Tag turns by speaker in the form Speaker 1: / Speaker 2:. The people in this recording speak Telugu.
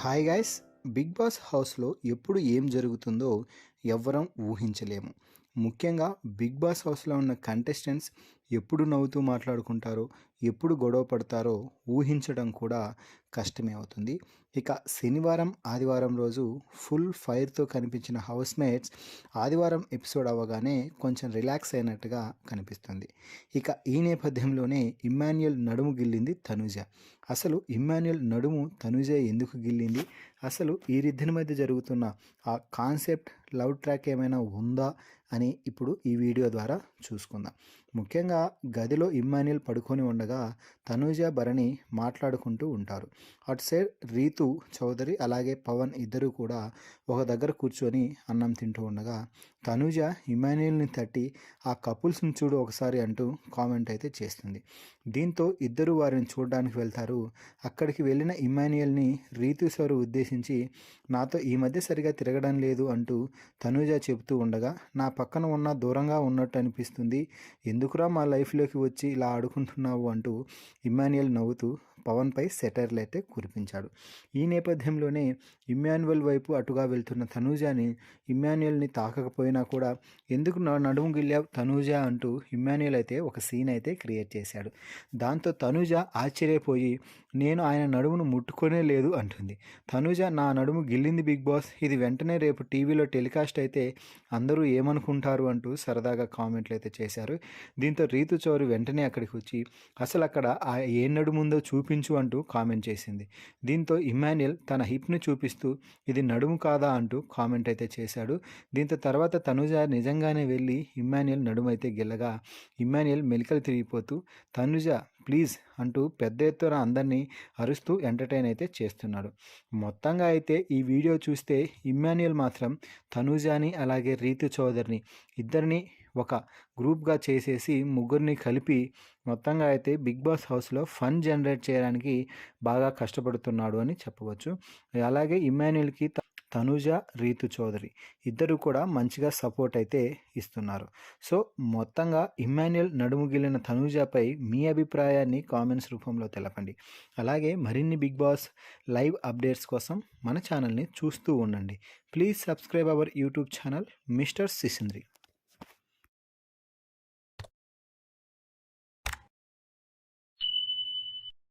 Speaker 1: Hi guys. బిగ్ బాస్ హౌస్లో ఎప్పుడు ఏం జరుగుతుందో ఎవ్వరం ఊహించలేము. ముఖ్యంగా బిగ్ బాస్ హౌస్లో ఉన్న కంటెస్టెంట్స్ ఎప్పుడు నవ్వుతూ మాట్లాడుకుంటారో, ఎప్పుడు గొడవ పడతారో ఊహించడం కూడా కష్టమే అవుతుంది. ఇక శనివారం ఆదివారం రోజు ఫుల్ ఫైర్తో కనిపించిన హౌస్మేట్స్ ఆదివారం ఎపిసోడ్ అవ్వగానే కొంచెం రిలాక్స్ అయినట్టుగా కనిపిస్తుంది. ఇక ఈ నేపథ్యంలోనే ఇమ్మాన్యుయల్ నడుము గిల్లింది తనుజ. అసలు ఇమ్మాన్యుయల్ నడుము తనుజ ఎందుకు గిల్లింది, అసలు వీరిద్దరి మధ్య జరుగుతున్న ఆ కాన్సెప్ట్ లవ్ ట్రాక్ ఏమైనా ఉందా అని ఇప్పుడు ఈ వీడియో ద్వారా చూసుకుందాం. ముఖ్యంగా గదిలో ఇమ్మాన్యుయల్ పడుకొని ఉండగా తనూజ భరణి మాట్లాడుకుంటూ ఉంటారు. అటు సైడ్ రీతు చౌదరి అలాగే పవన్ ఇద్దరు కూడా ఒక దగ్గర కూర్చొని అన్నం తింటూ ఉండగా తనూజ ఇమ్మాన్యుయల్ని తట్టి ఆ కపుల్స్ని చూడు ఒకసారి అంటూ కామెంట్ అయితే చేస్తుంది. దీంతో ఇద్దరు వారిని చూడడానికి వెళ్తారు. అక్కడికి వెళ్ళిన ఇమ్మాన్యుయల్ని రీతు సార్ ఉద్దేశించి నాతో ఈ మధ్య సరిగా తిరగడం లేదు అంటూ తనూజ చెబుతూ ఉండగా నా పక్కన ఉన్న దూరంగా ఉన్నట్టు అనిపిస్తుంది, ఎందుకురా మా లైఫ్లోకి వచ్చి ఇలా ఆడుకుంటున్నావు అంటూ ఇమ్మాన్యుయల్ నవ్వుతూ పవన్పై సెటైర్లు అయితే కురిపించాడు. ఈ నేపథ్యంలోనే ఇమ్మాన్యుయల్ వైపు అటుగా వెళ్తున్న తనూజని ఇమ్మాన్యుయల్ని తాకకపోయినా కూడా ఎందుకు నా నడుము గిల్లావు తనూజ అంటూ ఇమ్మాన్యుయల్ అయితే ఒక సీన్ అయితే క్రియేట్ చేశాడు. దాంతో తనూజ ఆశ్చర్యపోయి నేను ఆయన నడుమును ముట్టుకొనే లేదు అంటుంది. తనూజ నా నడుము గిల్లింది బిగ్ బాస్, ఇది వెంటనే రేపు టీవీలో టెలికాస్ట్ అయితే అందరూ ఏమనుకుంటారు అంటూ సరదాగా కామెంట్లు అయితే చేశారు. దీంతో రీతు చౌరి వెంటనే అక్కడికి వచ్చి అసలు అక్కడ ఏ నడుముందో చూపించు అంటూ కామెంట్ చేసింది. దీంతో ఇమ్మాన్యుయల్ తన హిప్ని చూపిస్తూ ఇది నడుము కాదా అంటూ కామెంట్ అయితే చేశాడు. దీంతో తర్వాత తనుజ నిజంగానే వెళ్ళి ఇమ్మాన్యుయల్ నడుము అయితే గిల్లగా ఇమ్మాన్యుయల్ మెలికలు తిరిగిపోతూ తనుజ ప్లీజ్ అంటూ పెద్ద ఎత్తున అందరినీ అరుస్తూ ఎంటర్టైన్ అయితే చేస్తున్నాడు. మొత్తంగా అయితే ఈ వీడియో చూస్తే ఇమ్మాన్యుయల్ మాత్రం తనూజాని అలాగే రీతు చౌదరిని ఇద్దరిని ఒక గ్రూప్గా చేసేసి ముగ్గురిని కలిపి మొత్తంగా అయితే బిగ్ బాస్ హౌస్లో ఫన్ జనరేట్ చేయడానికి బాగా కష్టపడుతున్నాడు అని చెప్పవచ్చు. అలాగే ఇమ్మాన్యుయల్కి తనూజ రీతు చౌదరి ఇద్దరు కూడా మంచిగా సపోర్ట్ అయితే ఇస్తున్నారు. సో మొత్తంగా ఇమ్మాన్యుయల్ నడుము గిల్లిన తనూజపై మీ అభిప్రాయాన్ని కామెంట్స్ రూపంలో తెలపండి. అలాగే మరిన్ని బిగ్ బాస్ లైవ్ అప్డేట్స్ కోసం మన ఛానల్ని చూస్తూ ఉండండి. Please subscribe our YouTube channel mister సిసింద్రి.